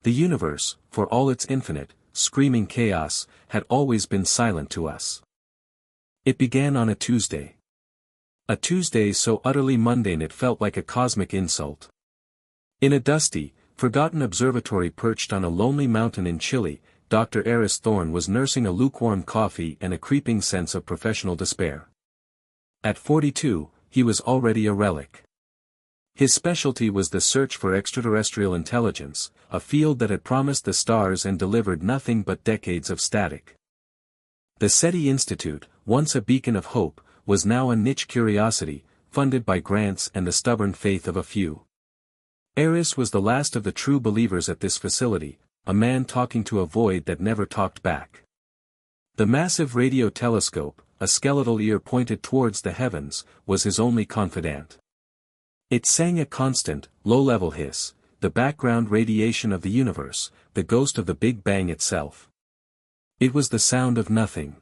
The universe, for all its infinite, screaming chaos, had always been silent to us. It began on a Tuesday. A Tuesday so utterly mundane it felt like a cosmic insult. In a dusty, forgotten observatory perched on a lonely mountain in Chile, Dr. Eris Thorne was nursing a lukewarm coffee and a creeping sense of professional despair. At 42, he was already a relic. His specialty was the search for extraterrestrial intelligence, a field that had promised the stars and delivered nothing but decades of static. The SETI Institute, once a beacon of hope, was now a niche curiosity, funded by grants and the stubborn faith of a few. Eris was the last of the true believers at this facility, a man talking to a void that never talked back. The massive radio telescope, a skeletal ear pointed towards the heavens, was his only confidant. It sang a constant, low-level hiss, the background radiation of the universe, the ghost of the Big Bang itself. It was the sound of nothing.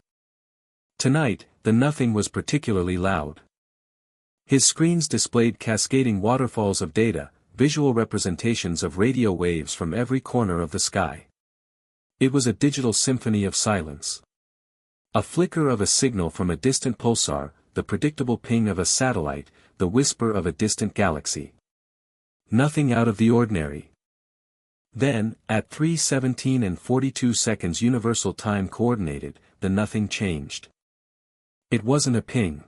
Tonight, the nothing was particularly loud. His screens displayed cascading waterfalls of data, visual representations of radio waves from every corner of the sky. It was a digital symphony of silence. A flicker of a signal from a distant pulsar, the predictable ping of a satellite, the whisper of a distant galaxy. Nothing out of the ordinary. Then, at 3:17 and 42 seconds Universal Time Coordinated, the nothing changed. It wasn't a ping.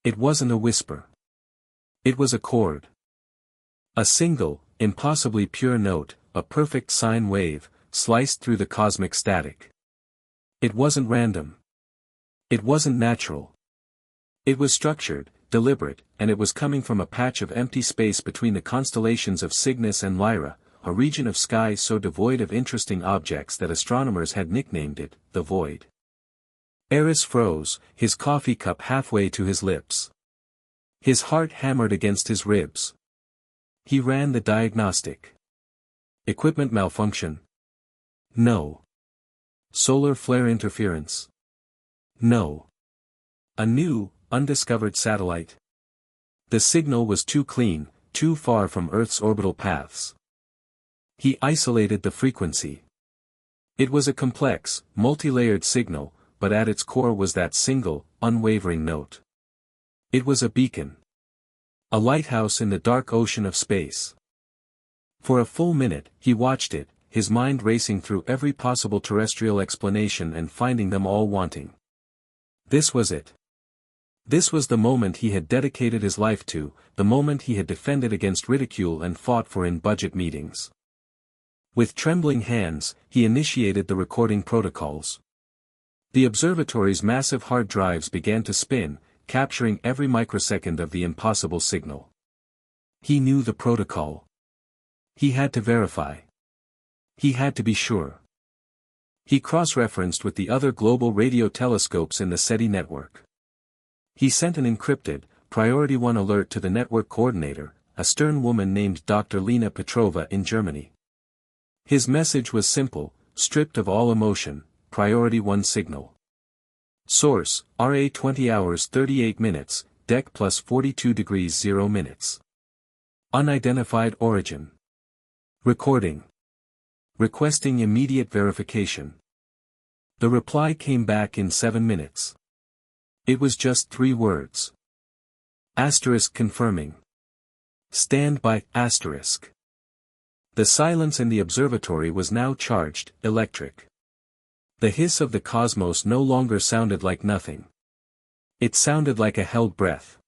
It wasn't a whisper. It was a chord. A single, impossibly pure note, a perfect sine wave, sliced through the cosmic static. It wasn't random. It wasn't natural. It was structured, deliberate, and it was coming from a patch of empty space between the constellations of Cygnus and Lyra, a region of sky so devoid of interesting objects that astronomers had nicknamed it, the void. Eris froze, his coffee cup halfway to his lips. His heart hammered against his ribs. He ran the diagnostic. Equipment malfunction? No. Solar flare interference? No. A new, undiscovered satellite? The signal was too clean, too far from Earth's orbital paths. He isolated the frequency. It was a complex, multi-layered signal, but at its core was that single, unwavering note. It was a beacon. A lighthouse in the dark ocean of space. For a full minute, he watched it, his mind racing through every possible terrestrial explanation and finding them all wanting. This was it. This was the moment he had dedicated his life to, the moment he had defended against ridicule and fought for in budget meetings. With trembling hands, he initiated the recording protocols. The observatory's massive hard drives began to spin, capturing every microsecond of the impossible signal. He knew the protocol. He had to verify. He had to be sure. He cross-referenced with the other global radio telescopes in the SETI network. He sent an encrypted, Priority 1 alert to the network coordinator, a stern woman named Dr. Lena Petrova in Germany. His message was simple, stripped of all emotion, Priority 1 signal. Source, RA 20 hours 38 minutes, DEC plus 42 degrees 0 minutes. Unidentified origin. Recording. Requesting immediate verification. The reply came back in 7 minutes. It was just 3 words. Asterisk confirming. Stand by, asterisk. The silence in the observatory was now charged, electric. The hiss of the cosmos no longer sounded like nothing. It sounded like a held breath.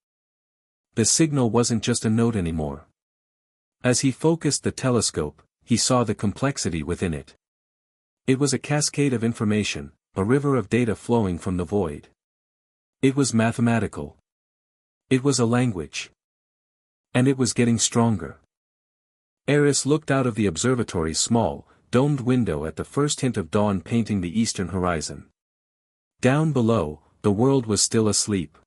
The signal wasn't just a note anymore. As he focused the telescope, he saw the complexity within it. It was a cascade of information, a river of data flowing from the void. It was mathematical. It was a language. And it was getting stronger. Eris looked out of the observatory's small, domed window at the first hint of dawn painting the eastern horizon. Down below, the world was still asleep.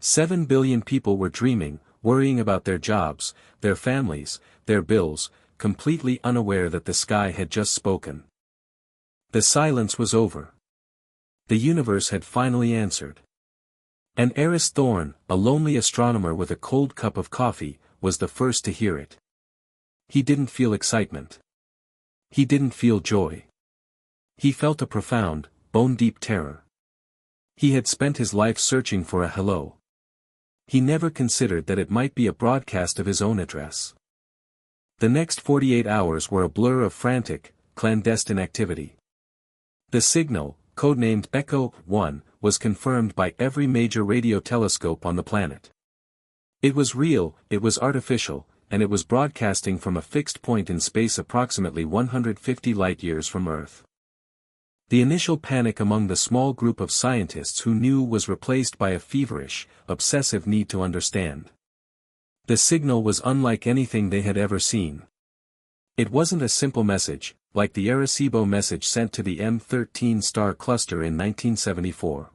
7 billion people were dreaming, worrying about their jobs, their families, their bills, completely unaware that the sky had just spoken. The silence was over. The universe had finally answered. And Eris Thorne, a lonely astronomer with a cold cup of coffee, was the first to hear it. He didn't feel excitement. He didn't feel joy. He felt a profound, bone-deep terror. He had spent his life searching for a hello. He never considered that it might be a broadcast of his own address. The next 48 hours were a blur of frantic, clandestine activity. The signal, codenamed Echo 1, was confirmed by every major radio telescope on the planet. It was real, it was artificial, and it was broadcasting from a fixed point in space approximately 150 light-years from Earth. The initial panic among the small group of scientists who knew was replaced by a feverish, obsessive need to understand. The signal was unlike anything they had ever seen. It wasn't a simple message, like the Arecibo message sent to the M13 star cluster in 1974.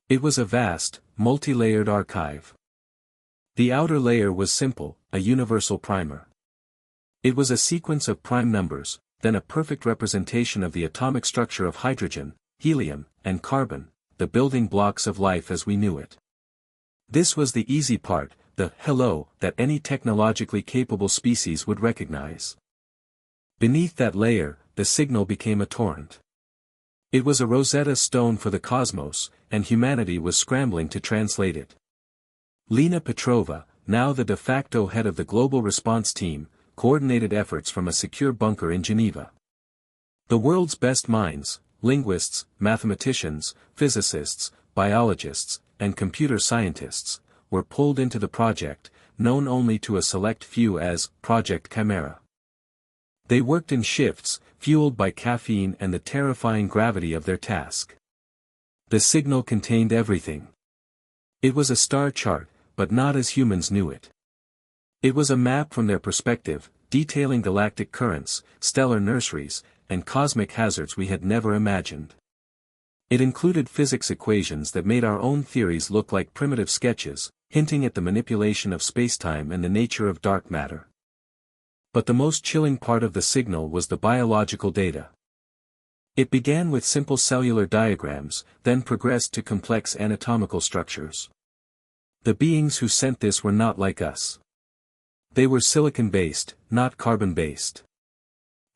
It was a vast, multi-layered archive. The outer layer was simple, a universal primer. It was a sequence of prime numbers, then a perfect representation of the atomic structure of hydrogen, helium, and carbon, the building blocks of life as we knew it. This was the easy part, the hello that any technologically capable species would recognize. Beneath that layer, the signal became a torrent. It was a Rosetta Stone for the cosmos, and humanity was scrambling to translate it. Lena Petrova, now the de facto head of the Global Response Team, coordinated efforts from a secure bunker in Geneva. The world's best minds, linguists, mathematicians, physicists, biologists, and computer scientists, were pulled into the project, known only to a select few as Project Chimera. They worked in shifts, fueled by caffeine and the terrifying gravity of their task. The signal contained everything. It was a star chart, but not as humans knew it. It was a map from their perspective, detailing galactic currents, stellar nurseries, and cosmic hazards we had never imagined. It included physics equations that made our own theories look like primitive sketches, hinting at the manipulation of spacetime and the nature of dark matter. But the most chilling part of the signal was the biological data. It began with simple cellular diagrams, then progressed to complex anatomical structures. The beings who sent this were not like us. They were silicon-based, not carbon-based.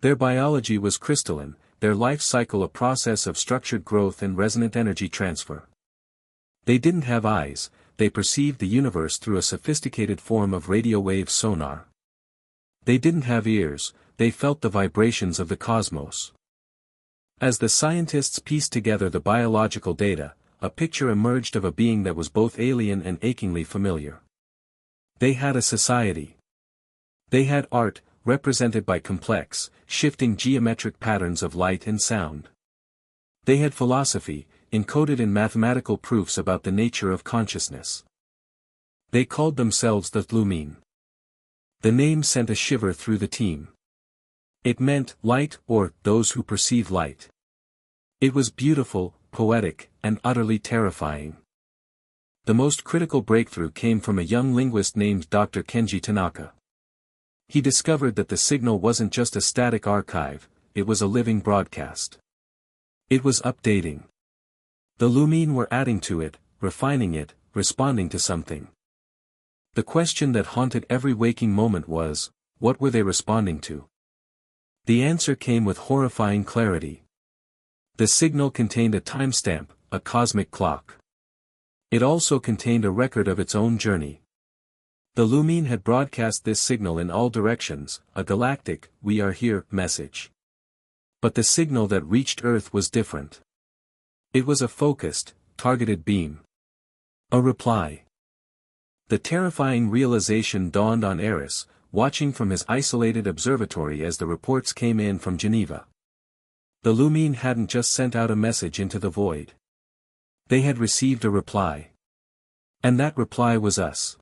Their biology was crystalline, their life cycle a process of structured growth and resonant energy transfer. They didn't have eyes, they perceived the universe through a sophisticated form of radio wave sonar. They didn't have ears, they felt the vibrations of the cosmos. As the scientists pieced together the biological data, a picture emerged of a being that was both alien and achingly familiar. They had a society. They had art, represented by complex, shifting geometric patterns of light and sound. They had philosophy, encoded in mathematical proofs about the nature of consciousness. They called themselves the Lumine. The name sent a shiver through the team. It meant light, or those who perceive light. It was beautiful, poetic, and utterly terrifying. The most critical breakthrough came from a young linguist named Dr. Kenji Tanaka. He discovered that the signal wasn't just a static archive, it was a living broadcast. It was updating. The Lumine were adding to it, refining it, responding to something. The question that haunted every waking moment was, what were they responding to? The answer came with horrifying clarity. The signal contained a timestamp, a cosmic clock. It also contained a record of its own journey. The Lumine had broadcast this signal in all directions, a galactic, "we are here" message. But the signal that reached Earth was different. It was a focused, targeted beam. A reply. The terrifying realization dawned on Eris, watching from his isolated observatory as the reports came in from Geneva. The Lumine hadn't just sent out a message into the void. They had received a reply. And that reply was us.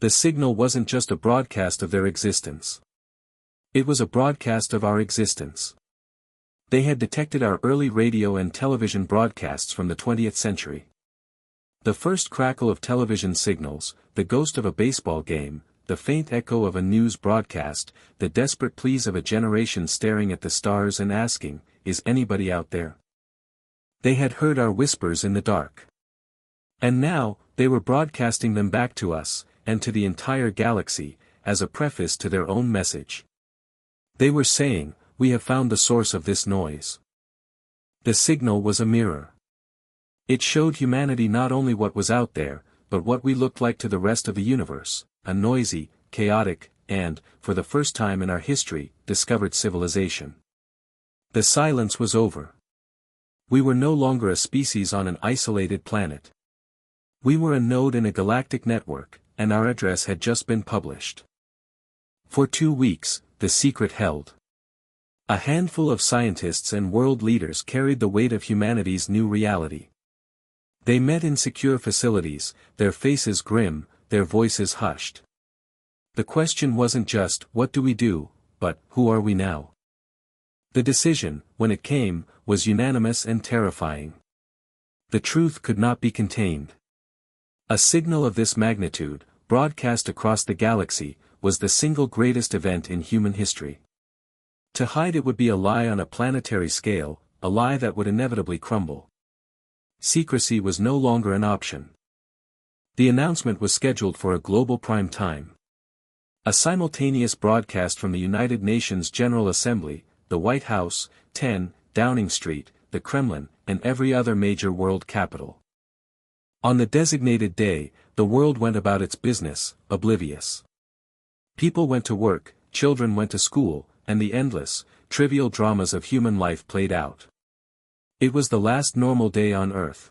The signal wasn't just a broadcast of their existence. It was a broadcast of our existence. They had detected our early radio and television broadcasts from the 20th century. The first crackle of television signals, the ghost of a baseball game, the faint echo of a news broadcast, the desperate pleas of a generation staring at the stars and asking, "Is anybody out there?" They had heard our whispers in the dark. And now, they were broadcasting them back to us, and to the entire galaxy, as a preface to their own message. They were saying, "We have found the source of this noise." The signal was a mirror. It showed humanity not only what was out there, but what we looked like to the rest of the universe, a noisy, chaotic, and, for the first time in our history, discovered civilization. The silence was over. We were no longer a species on an isolated planet. We were a node in a galactic network, and our address had just been published. For 2 weeks, the secret held. A handful of scientists and world leaders carried the weight of humanity's new reality. They met in secure facilities, their faces grim, their voices hushed. The question wasn't just, what do we do, but, who are we now? The decision, when it came, was unanimous and terrifying. The truth could not be contained. A signal of this magnitude, broadcast across the galaxy, was the single greatest event in human history. To hide it would be a lie on a planetary scale, a lie that would inevitably crumble. Secrecy was no longer an option. The announcement was scheduled for a global prime time. A simultaneous broadcast from the United Nations General Assembly, the White House, 10 Downing Street, the Kremlin, and every other major world capital. On the designated day, the world went about its business, oblivious. People went to work, children went to school, and the endless, trivial dramas of human life played out. It was the last normal day on Earth.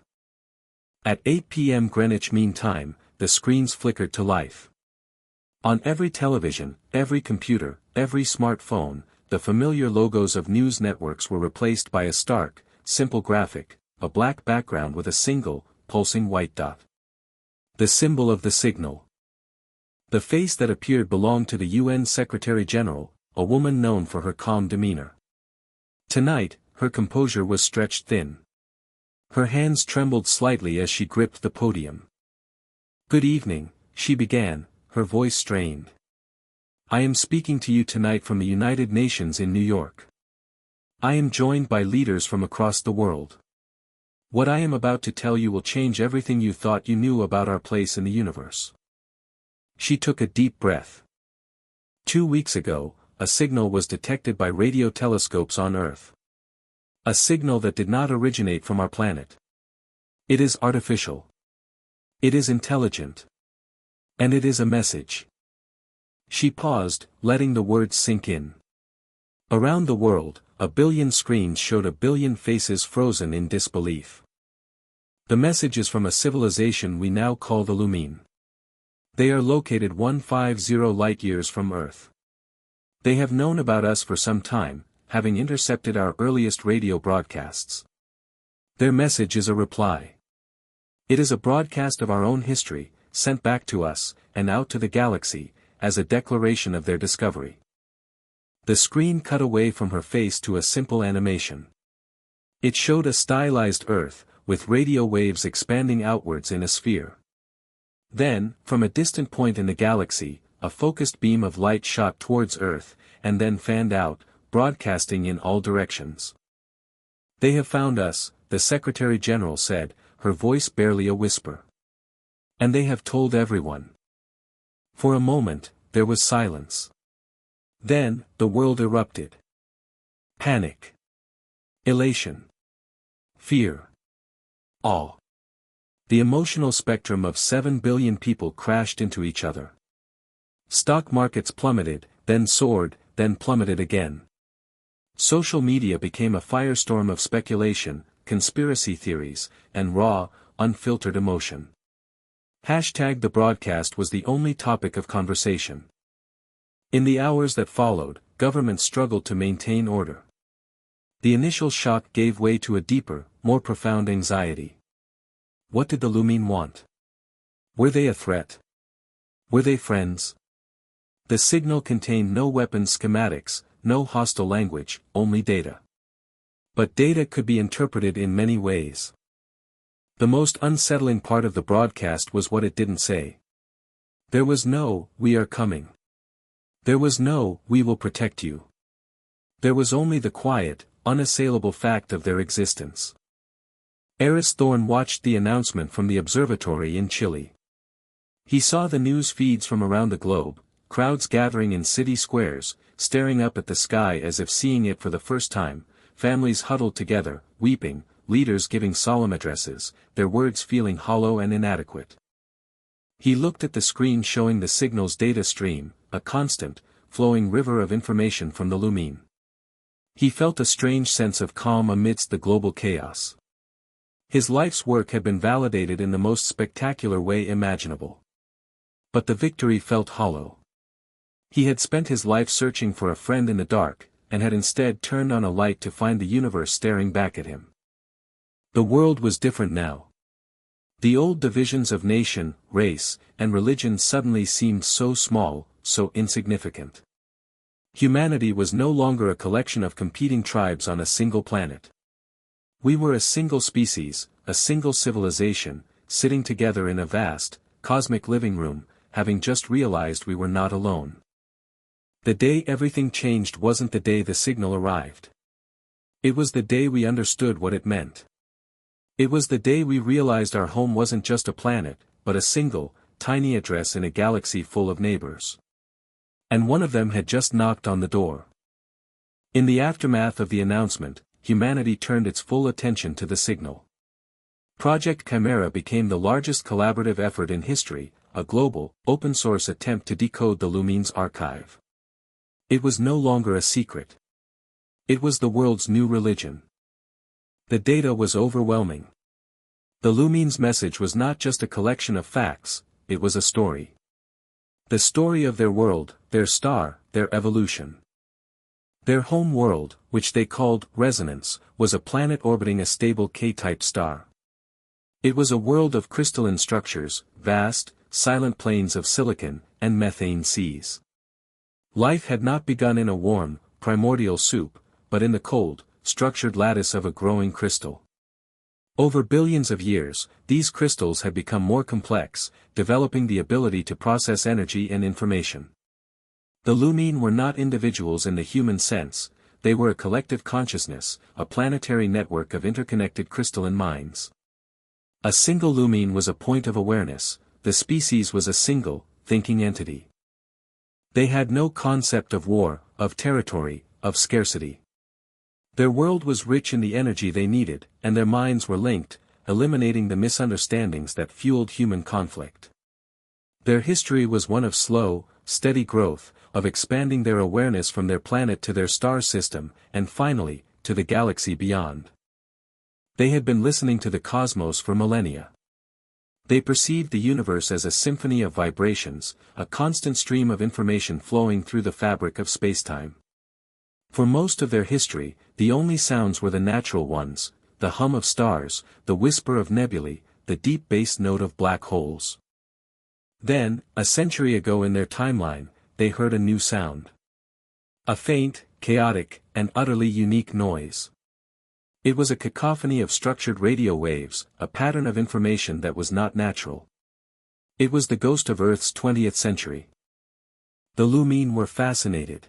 At 8 p.m. Greenwich Mean Time, the screens flickered to life. On every television, every computer, every smartphone, the familiar logos of news networks were replaced by a stark, simple graphic, a black background with a single, pulsing white dot. The symbol of the signal. The face that appeared belonged to the UN Secretary-General, a woman known for her calm demeanor. Tonight, her composure was stretched thin. Her hands trembled slightly as she gripped the podium. "Good evening," she began, her voice strained. "I am speaking to you tonight from the United Nations in New York. I am joined by leaders from across the world. What I am about to tell you will change everything you thought you knew about our place in the universe." She took a deep breath. 2 weeks ago, a signal was detected by radio telescopes on Earth. A signal that did not originate from our planet. It is artificial. It is intelligent. And it is a message. She paused, letting the words sink in. Around the world, 1 billion screens showed 1 billion faces frozen in disbelief. The message is from a civilization we now call the Lumine. They are located 150 light-years from Earth. They have known about us for some time, having intercepted our earliest radio broadcasts. Their message is a reply. It is a broadcast of our own history, sent back to us, and out to the galaxy, as a declaration of their discovery. The screen cut away from her face to a simple animation. It showed a stylized Earth, with radio waves expanding outwards in a sphere. Then, from a distant point in the galaxy, a focused beam of light shot towards Earth, and then fanned out, broadcasting in all directions. "They have found us," the Secretary-General said, her voice barely a whisper. "And they have told everyone." For a moment, there was silence. Then, the world erupted. Panic. Elation. Fear. Awe. The emotional spectrum of 7 billion people crashed into each other. Stock markets plummeted, then soared, then plummeted again. Social media became a firestorm of speculation, conspiracy theories, and raw, unfiltered emotion. The broadcast was the only topic of conversation. In the hours that followed, governments struggled to maintain order. The initial shock gave way to a deeper, more profound anxiety. What did the Lumine want? Were they a threat? Were they friends? The signal contained no weapons schematics, no hostile language, only data. But data could be interpreted in many ways. The most unsettling part of the broadcast was what it didn't say. There was no, "We are coming." There was no, "We will protect you." There was only the quiet, unassailable fact of their existence. Eris Thorne watched the announcement from the observatory in Chile. He saw the news feeds from around the globe, crowds gathering in city squares, staring up at the sky as if seeing it for the first time, families huddled together, weeping, leaders giving solemn addresses, their words feeling hollow and inadequate. He looked at the screen showing the signal's data stream, a constant, flowing river of information from the lumine. He felt a strange sense of calm amidst the global chaos. His life's work had been validated in the most spectacular way imaginable. But the victory felt hollow. He had spent his life searching for a friend in the dark, and had instead turned on a light to find the universe staring back at him. The world was different now. The old divisions of nation, race, and religion suddenly seemed so small, so insignificant. Humanity was no longer a collection of competing tribes on a single planet. We were a single species, a single civilization, sitting together in a vast, cosmic living room, having just realized we were not alone. The day everything changed wasn't the day the signal arrived. It was the day we understood what it meant. It was the day we realized our home wasn't just a planet, but a single, tiny address in a galaxy full of neighbors. And one of them had just knocked on the door. In the aftermath of the announcement, humanity turned its full attention to the signal. Project Chimera became the largest collaborative effort in history, a global, open-source attempt to decode the Lumine's archive. It was no longer a secret. It was the world's new religion. The data was overwhelming. The Lumine's message was not just a collection of facts, it was a story. The story of their world, their star, their evolution. Their home world, which they called Resonance, was a planet orbiting a stable K-type star. It was a world of crystalline structures, vast, silent plains of silicon, and methane seas. Life had not begun in a warm, primordial soup, but in the cold, structured lattice of a growing crystal. Over billions of years, these crystals had become more complex, developing the ability to process energy and information. The Lumine were not individuals in the human sense, they were a collective consciousness, a planetary network of interconnected crystalline minds. A single Lumine was a point of awareness, the species was a single, thinking entity. They had no concept of war, of territory, of scarcity. Their world was rich in the energy they needed, and their minds were linked, eliminating the misunderstandings that fueled human conflict. Their history was one of slow, steady growth, of expanding their awareness from their planet to their star system, and finally, to the galaxy beyond. They had been listening to the cosmos for millennia. They perceived the universe as a symphony of vibrations, a constant stream of information flowing through the fabric of spacetime. For most of their history, the only sounds were the natural ones, the hum of stars, the whisper of nebulae, the deep bass note of black holes. Then, a century ago in their timeline, they heard a new sound. A faint, chaotic, and utterly unique noise. It was a cacophony of structured radio waves, a pattern of information that was not natural. It was the ghost of Earth's 20th century. The Lumine were fascinated.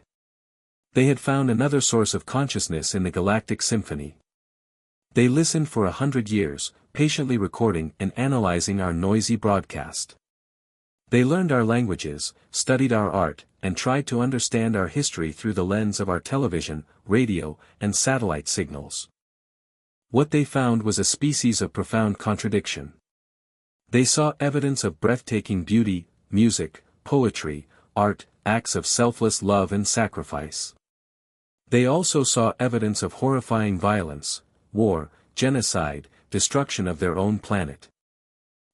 They had found another source of consciousness in the galactic symphony. They listened for 100 years, patiently recording and analyzing our noisy broadcast. They learned our languages, studied our art, and tried to understand our history through the lens of our television, radio, and satellite signals. What they found was a species of profound contradiction. They saw evidence of breathtaking beauty, music, poetry, art, acts of selfless love and sacrifice. They also saw evidence of horrifying violence, war, genocide, destruction of their own planet.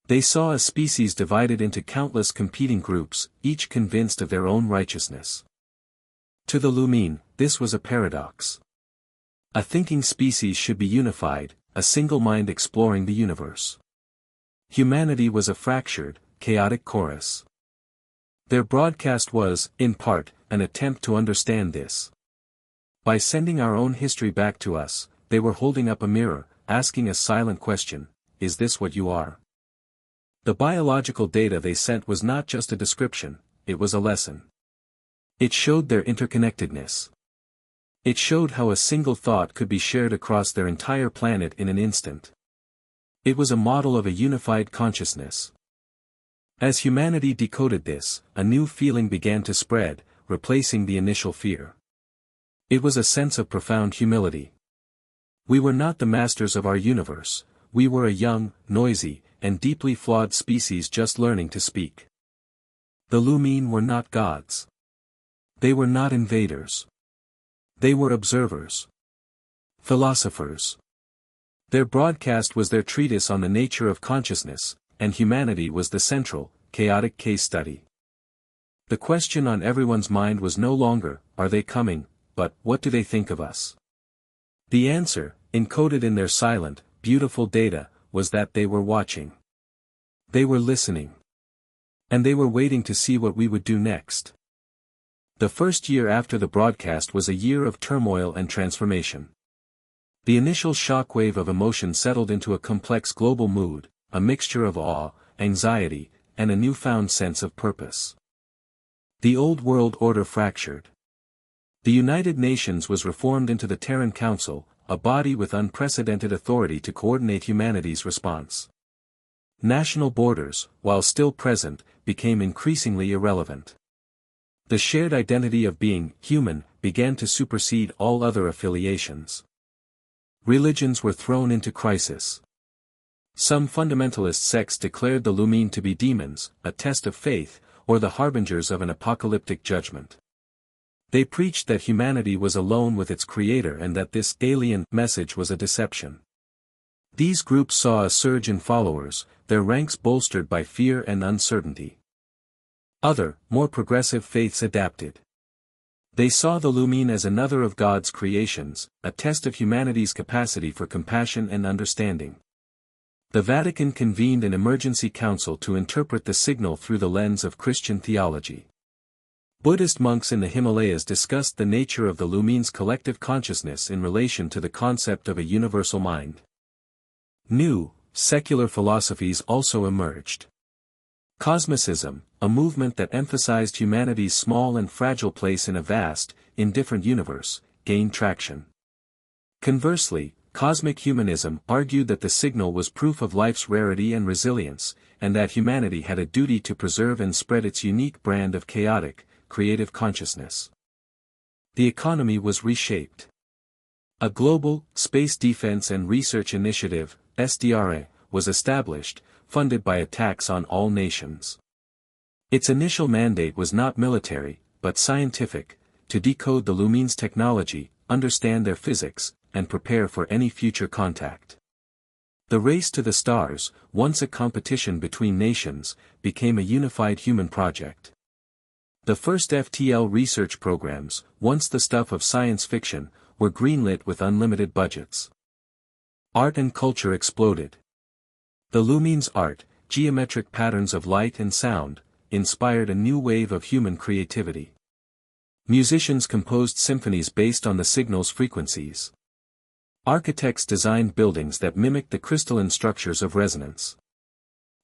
They saw a species divided into countless competing groups, each convinced of their own righteousness. To the Lumine, this was a paradox. A thinking species should be unified, a single mind exploring the universe. Humanity was a fractured, chaotic chorus. Their broadcast was, in part, an attempt to understand this. By sending our own history back to us, they were holding up a mirror, asking a silent question: is this what you are? The biological data they sent was not just a description, it was a lesson. It showed their interconnectedness. It showed how a single thought could be shared across their entire planet in an instant. It was a model of a unified consciousness. As humanity decoded this, a new feeling began to spread, replacing the initial fear. It was a sense of profound humility. We were not the masters of our universe, we were a young, noisy, and deeply flawed species just learning to speak. The Lumine were not gods. They were not invaders. They were observers. Philosophers. Their broadcast was their treatise on the nature of consciousness, and humanity was the central, chaotic case study. The question on everyone's mind was no longer, are they coming, but, what do they think of us? The answer, encoded in their silent, beautiful data, was that they were watching. They were listening. And they were waiting to see what we would do next. The first year after the broadcast was a year of turmoil and transformation. The initial shockwave of emotion settled into a complex global mood, a mixture of awe, anxiety, and a newfound sense of purpose. The old world order fractured. The United Nations was reformed into the Terran Council, a body with unprecedented authority to coordinate humanity's response. National borders, while still present, became increasingly irrelevant. The shared identity of being human began to supersede all other affiliations. Religions were thrown into crisis. Some fundamentalist sects declared the Lumine to be demons, a test of faith, or the harbingers of an apocalyptic judgment. They preached that humanity was alone with its creator and that this alien message was a deception. These groups saw a surge in followers, their ranks bolstered by fear and uncertainty. Other, more progressive faiths adapted. They saw the Lumine as another of God's creations, a test of humanity's capacity for compassion and understanding. The Vatican convened an emergency council to interpret the signal through the lens of Christian theology. Buddhist monks in the Himalayas discussed the nature of the Lumine's collective consciousness in relation to the concept of a universal mind. New, secular philosophies also emerged. Cosmicism, a movement that emphasized humanity's small and fragile place in a vast, indifferent universe, gained traction. Conversely, cosmic humanism argued that the signal was proof of life's rarity and resilience, and that humanity had a duty to preserve and spread its unique brand of chaotic, creative consciousness. The economy was reshaped. A global, space defense and research initiative, SDRA, was established, funded by a tax on all nations. Its initial mandate was not military, but scientific, to decode the Lumine's technology, understand their physics, and prepare for any future contact. The race to the stars, once a competition between nations, became a unified human project. The first FTL research programs, once the stuff of science fiction, were greenlit with unlimited budgets. Art and culture exploded. The Lumine's art, geometric patterns of light and sound, inspired a new wave of human creativity. Musicians composed symphonies based on the signal's frequencies. Architects designed buildings that mimicked the crystalline structures of resonance.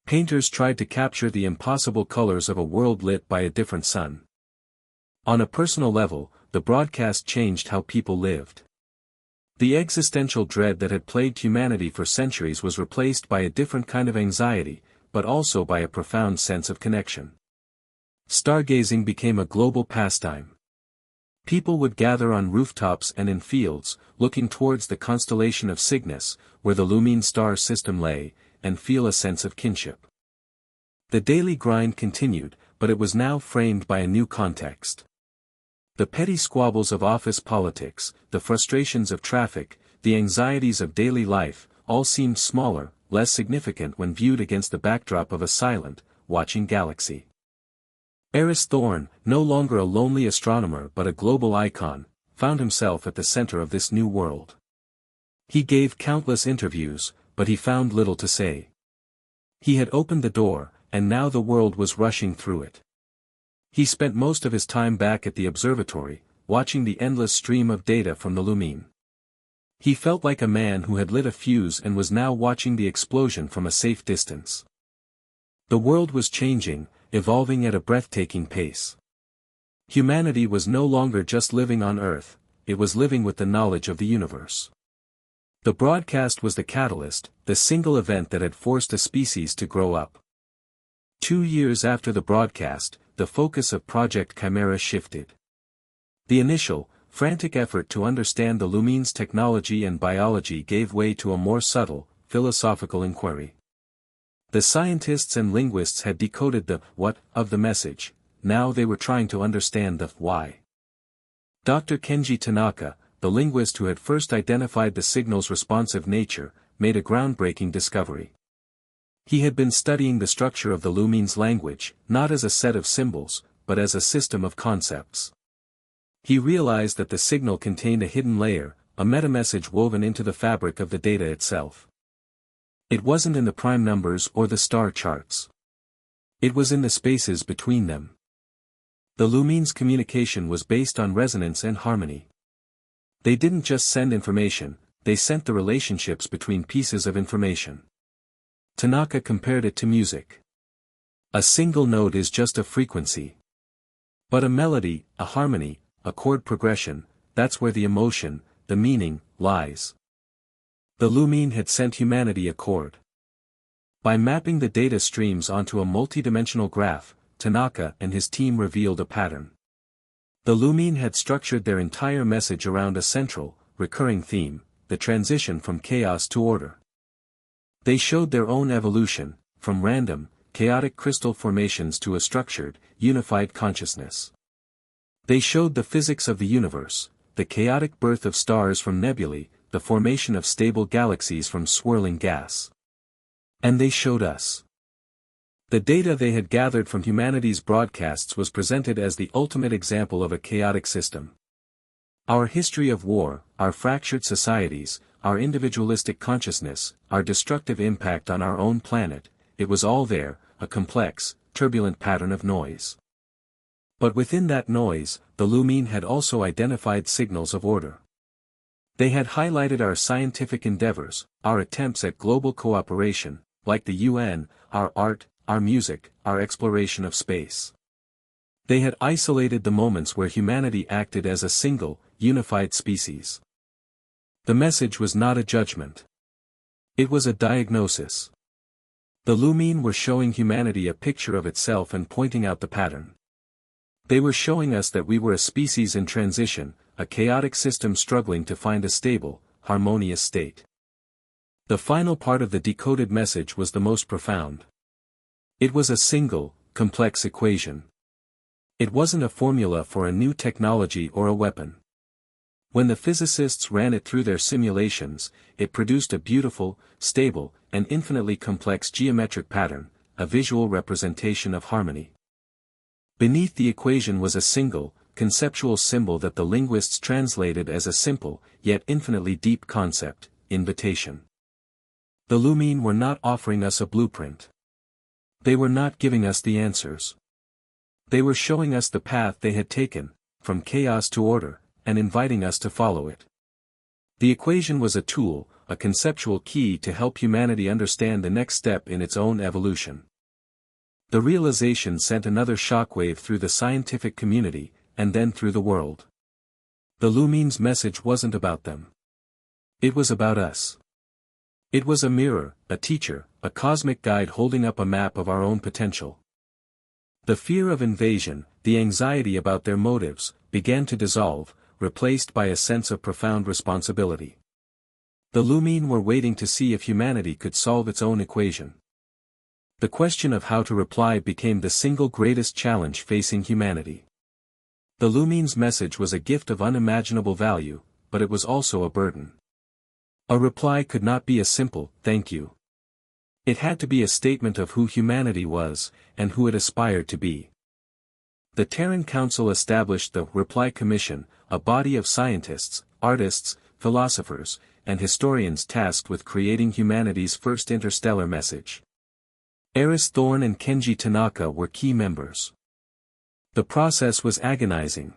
Painters tried to capture the impossible colors of a world lit by a different sun. On a personal level, the broadcast changed how people lived. The existential dread that had plagued humanity for centuries was replaced by a different kind of anxiety, but also by a profound sense of connection. Stargazing became a global pastime. People would gather on rooftops and in fields, looking towards the constellation of Cygnus, where the Lumine star system lay, and feel a sense of kinship. The daily grind continued, but it was now framed by a new context. The petty squabbles of office politics, the frustrations of traffic, the anxieties of daily life, all seemed smaller, less significant when viewed against the backdrop of a silent, watching galaxy. Eris Thorne, no longer a lonely astronomer but a global icon, found himself at the center of this new world. He gave countless interviews, but he found little to say. He had opened the door, and now the world was rushing through it. He spent most of his time back at the observatory, watching the endless stream of data from the Lumine. He felt like a man who had lit a fuse and was now watching the explosion from a safe distance. The world was changing, evolving at a breathtaking pace. Humanity was no longer just living on Earth, it was living with the knowledge of the universe. The broadcast was the catalyst, the single event that had forced a species to grow up. 2 years after the broadcast, the focus of Project Chimera shifted. The initial, frantic effort to understand the lumines' technology and biology gave way to a more subtle, philosophical inquiry. The scientists and linguists had decoded the what of the message, now they were trying to understand the why. Dr. Kenji Tanaka, the linguist who had first identified the signal's responsive nature, made a groundbreaking discovery. He had been studying the structure of the lumines language, not as a set of symbols, but as a system of concepts. He realized that the signal contained a hidden layer, a metamessage woven into the fabric of the data itself. It wasn't in the prime numbers or the star charts. It was in the spaces between them. The lumines' communication was based on resonance and harmony. They didn't just send information, they sent the relationships between pieces of information. Tanaka compared it to music. A single note is just a frequency. But a melody, a harmony, a chord progression, that's where the emotion, the meaning, lies. The lumine had sent humanity a chord. By mapping the data streams onto a multidimensional graph, Tanaka and his team revealed a pattern. The lumine had structured their entire message around a central, recurring theme, the transition from chaos to order. They showed their own evolution, from random, chaotic crystal formations to a structured, unified consciousness. They showed the physics of the universe, the chaotic birth of stars from nebulae, the formation of stable galaxies from swirling gas. And they showed us. The data they had gathered from humanity's broadcasts was presented as the ultimate example of a chaotic system. Our history of war, our fractured societies, our individualistic consciousness, our destructive impact on our own planet, it was all there, a complex, turbulent pattern of noise. But within that noise, the lumine had also identified signals of order. They had highlighted our scientific endeavors, our attempts at global cooperation, like the UN, our art, our music, our exploration of space. They had isolated the moments where humanity acted as a single, unified species. The message was not a judgment. It was a diagnosis. The lumine were showing humanity a picture of itself and pointing out the pattern. They were showing us that we were a species in transition, a chaotic system struggling to find a stable, harmonious state. The final part of the decoded message was the most profound. It was a single, complex equation. It wasn't a formula for a new technology or a weapon. When the physicists ran it through their simulations, it produced a beautiful, stable, and infinitely complex geometric pattern, a visual representation of harmony. Beneath the equation was a single, conceptual symbol that the linguists translated as a simple, yet infinitely deep concept, invitation. The lumine were not offering us a blueprint. They were not giving us the answers. They were showing us the path they had taken, from chaos to order, and inviting us to follow it. The equation was a tool, a conceptual key to help humanity understand the next step in its own evolution. The realization sent another shockwave through the scientific community, and then through the world. The lumines' message wasn't about them. It was about us. It was a mirror, a teacher, a cosmic guide holding up a map of our own potential. The fear of invasion, the anxiety about their motives, began to dissolve, replaced by a sense of profound responsibility. The lumine were waiting to see if humanity could solve its own equation. The question of how to reply became the single greatest challenge facing humanity. The lumines' message was a gift of unimaginable value, but it was also a burden. A reply could not be a simple, "thank you." It had to be a statement of who humanity was, and who it aspired to be. The Terran Council established the Reply Commission, a body of scientists, artists, philosophers, and historians tasked with creating humanity's first interstellar message. Eris Thorne and Kenji Tanaka were key members. The process was agonizing.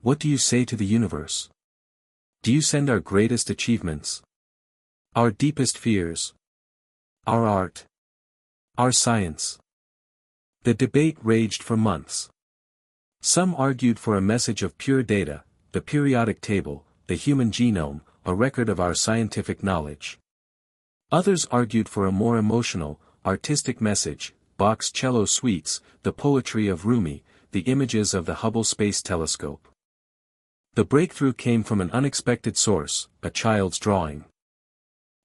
What do you say to the universe? Do you send our greatest achievements? Our deepest fears? Our art? Our science? The debate raged for months. Some argued for a message of pure data, the periodic table, the human genome, a record of our scientific knowledge. Others argued for a more emotional, artistic message, Bach's cello suites, the poetry of Rumi, the images of the Hubble Space Telescope. The breakthrough came from an unexpected source, a child's drawing.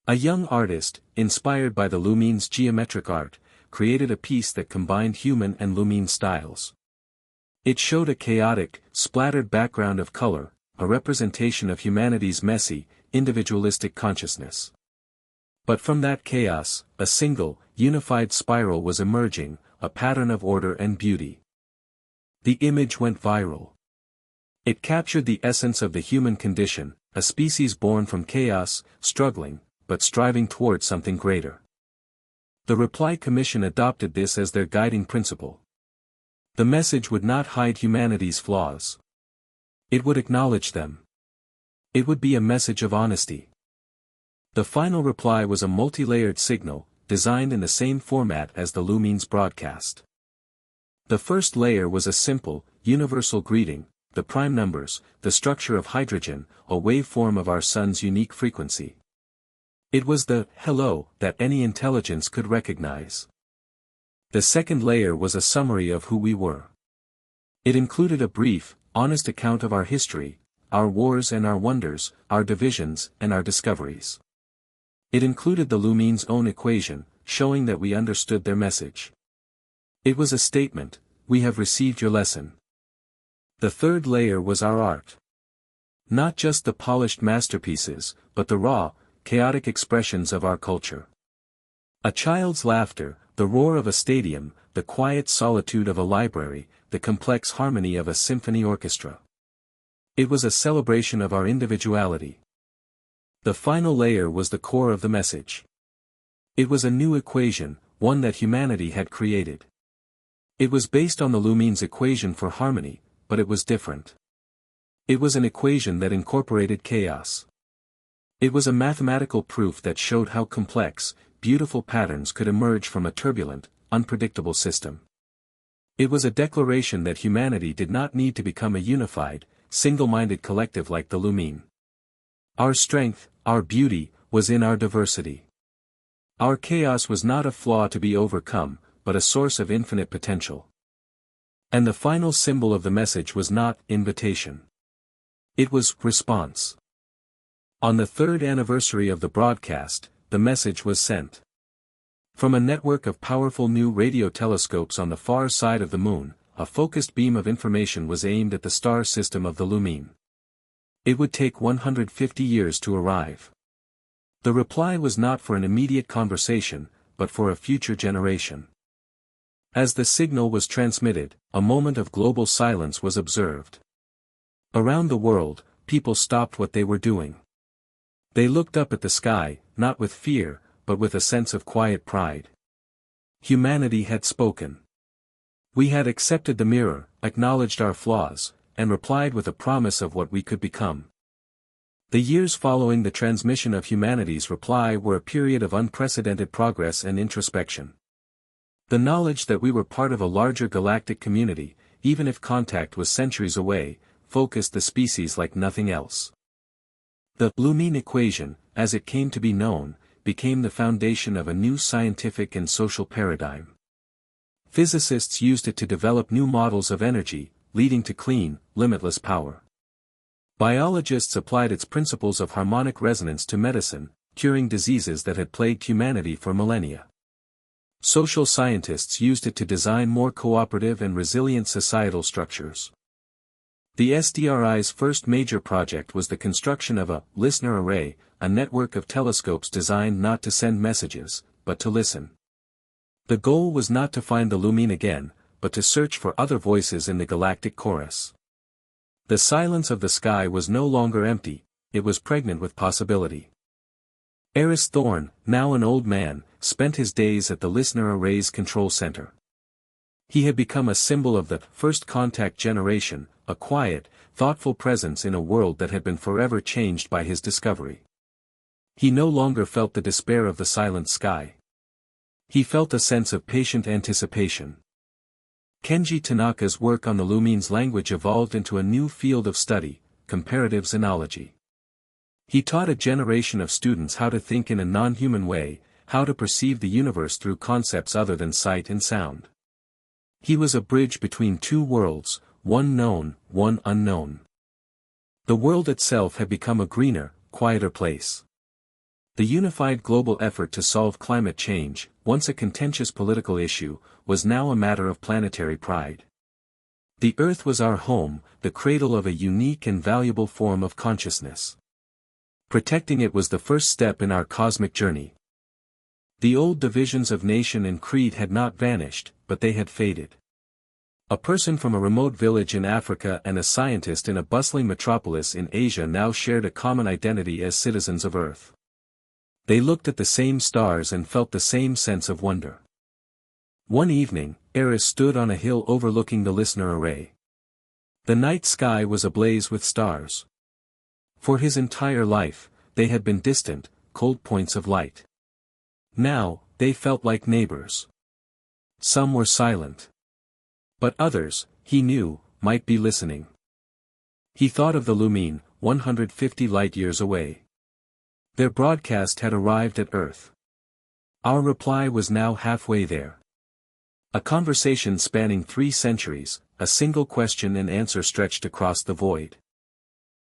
A young artist, inspired by the Lumine's geometric art, created a piece that combined human and Lumine styles. It showed a chaotic, splattered background of color, a representation of humanity's messy, individualistic consciousness. But from that chaos, a single, unified spiral was emerging, a pattern of order and beauty. The image went viral. It captured the essence of the human condition, a species born from chaos, struggling, but striving toward something greater. The Reply Commission adopted this as their guiding principle. The message would not hide humanity's flaws. It would acknowledge them. It would be a message of honesty. The final reply was a multi-layered signal, designed in the same format as the Lumine's broadcast. The first layer was a simple, universal greeting, the prime numbers, the structure of hydrogen, a waveform of our sun's unique frequency. It was the hello that any intelligence could recognize. The second layer was a summary of who we were. It included a brief, honest account of our history, our wars and our wonders, our divisions and our discoveries. It included the Lumine's own equation, showing that we understood their message. It was a statement, we have received your lesson. The third layer was our art. Not just the polished masterpieces, but the raw, chaotic expressions of our culture. A child's laughter, the roar of a stadium, the quiet solitude of a library, the complex harmony of a symphony orchestra. It was a celebration of our individuality. The final layer was the core of the message. It was a new equation, one that humanity had created. It was based on the Lumine's equation for harmony, but it was different. It was an equation that incorporated chaos. It was a mathematical proof that showed how complex, beautiful patterns could emerge from a turbulent, unpredictable system. It was a declaration that humanity did not need to become a unified, single-minded collective like the Lumine. Our strength, our beauty, was in our diversity. Our chaos was not a flaw to be overcome, but a source of infinite potential. And the final symbol of the message was not invitation. It was response. On the third anniversary of the broadcast, the message was sent. From a network of powerful new radio telescopes on the far side of the moon, a focused beam of information was aimed at the star system of the Lumine. It would take 150 years to arrive. The reply was not for an immediate conversation, but for a future generation. As the signal was transmitted, a moment of global silence was observed. Around the world, people stopped what they were doing. They looked up at the sky, not with fear, but with a sense of quiet pride. Humanity had spoken. We had accepted the mirror, acknowledged our flaws, and replied with a promise of what we could become. The years following the transmission of humanity's reply were a period of unprecedented progress and introspection. The knowledge that we were part of a larger galactic community, even if contact was centuries away, focused the species like nothing else. The Lumine equation, as it came to be known, became the foundation of a new scientific and social paradigm. Physicists used it to develop new models of energy, leading to clean, limitless power. Biologists applied its principles of harmonic resonance to medicine, curing diseases that had plagued humanity for millennia. Social scientists used it to design more cooperative and resilient societal structures. The SDRI's first major project was the construction of a listener array, a network of telescopes designed not to send messages, but to listen. The goal was not to find the Lumine again, but to search for other voices in the galactic chorus. The silence of the sky was no longer empty, it was pregnant with possibility. Eris Thorne, now an old man, spent his days at the listener array's control center. He had become a symbol of the first contact generation, a quiet, thoughtful presence in a world that had been forever changed by his discovery. He no longer felt the despair of the silent sky. He felt a sense of patient anticipation. Kenji Tanaka's work on the Lumine's language evolved into a new field of study, comparative xenology. He taught a generation of students how to think in a non-human way, how to perceive the universe through concepts other than sight and sound. He was a bridge between two worlds, one known, one unknown. The world itself had become a greener, quieter place. The unified global effort to solve climate change, once a contentious political issue, was now a matter of planetary pride. The Earth was our home, the cradle of a unique and valuable form of consciousness. Protecting it was the first step in our cosmic journey. The old divisions of nation and creed had not vanished, but they had faded. A person from a remote village in Africa and a scientist in a bustling metropolis in Asia now shared a common identity as citizens of Earth. They looked at the same stars and felt the same sense of wonder. One evening, Eris stood on a hill overlooking the listener array. The night sky was ablaze with stars. For his entire life, they had been distant, cold points of light. Now, they felt like neighbors. Some were silent. But others, he knew, might be listening. He thought of the Lumine, 150 light-years away. Their broadcast had arrived at Earth. Our reply was now halfway there. A conversation spanning 3 centuries, a single question and answer stretched across the void.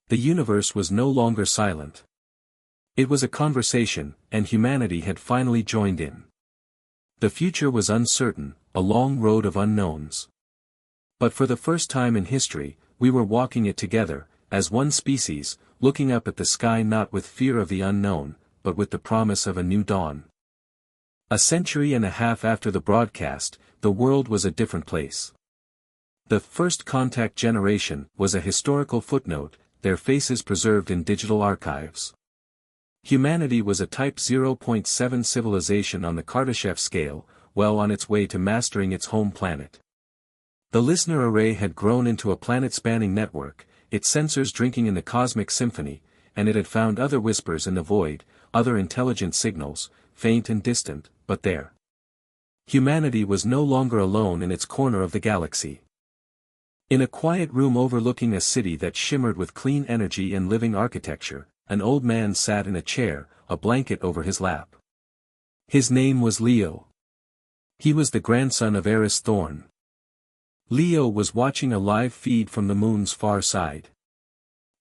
The universe was no longer silent. It was a conversation, and humanity had finally joined in. The future was uncertain, a long road of unknowns. But for the first time in history, we were walking it together, as one species, looking up at the sky not with fear of the unknown, but with the promise of a new dawn. A century and a half after the broadcast, the world was a different place. The first contact generation was a historical footnote, their faces preserved in digital archives. Humanity was a Type 0.7 civilization on the Kardashev scale, well on its way to mastering its home planet. The listener array had grown into a planet-spanning network, its sensors drinking in the cosmic symphony, and it had found other whispers in the void, other intelligent signals, faint and distant, but there. Humanity was no longer alone in its corner of the galaxy. In a quiet room overlooking a city that shimmered with clean energy and living architecture, an old man sat in a chair, a blanket over his lap. His name was Leo. He was the grandson of Eris Thorne. Leo was watching a live feed from the moon's far side.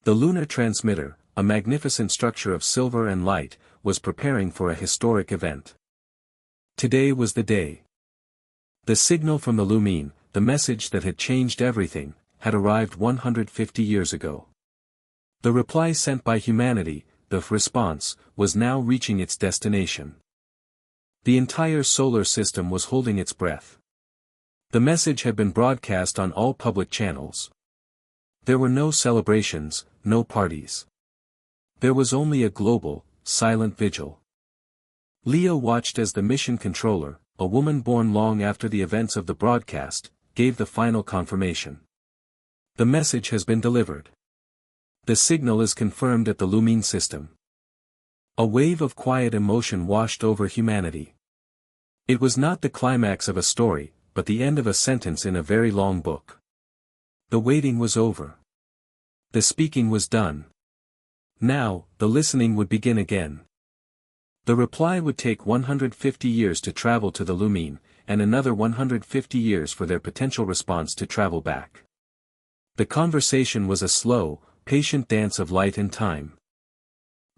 The lunar transmitter, a magnificent structure of silver and light, was preparing for a historic event. Today was the day. The signal from the Lumine, the message that had changed everything, had arrived 150 years ago. The reply sent by humanity, the response, was now reaching its destination. The entire solar system was holding its breath. The message had been broadcast on all public channels. There were no celebrations, no parties. There was only a global, silent vigil. Leo watched as the mission controller, a woman born long after the events of the broadcast, gave the final confirmation. The message has been delivered. The signal is confirmed at the Lumine system. A wave of quiet emotion washed over humanity. It was not the climax of a story, but the end of a sentence in a very long book. The waiting was over. The speaking was done. Now, the listening would begin again. The reply would take 150 years to travel to the Lumine, and another 150 years for their potential response to travel back. The conversation was a slow, patient dance of light and time.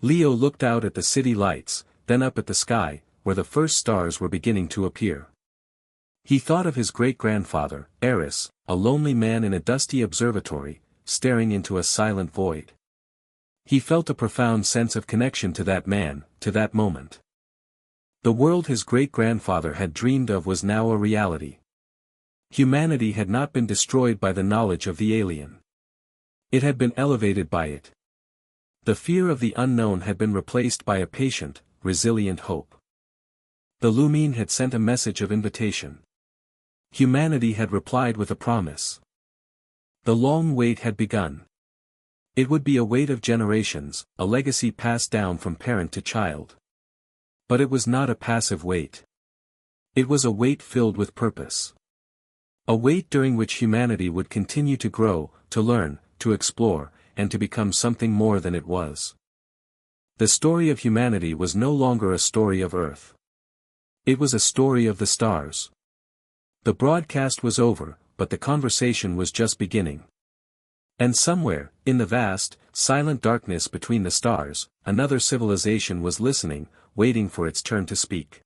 Leo looked out at the city lights, then up at the sky, where the first stars were beginning to appear. He thought of his great-grandfather, Eris, a lonely man in a dusty observatory, staring into a silent void. He felt a profound sense of connection to that man, to that moment. The world his great-grandfather had dreamed of was now a reality. Humanity had not been destroyed by the knowledge of the alien. It had been elevated by it. The fear of the unknown had been replaced by a patient, resilient hope. The Lumine had sent a message of invitation. Humanity had replied with a promise. The long wait had begun. It would be a wait of generations, a legacy passed down from parent to child. But it was not a passive wait. It was a wait filled with purpose. A wait during which humanity would continue to grow, to learn, to explore, and to become something more than it was. The story of humanity was no longer a story of Earth. It was a story of the stars. The broadcast was over, but the conversation was just beginning. And somewhere, in the vast, silent darkness between the stars, another civilization was listening, waiting for its turn to speak.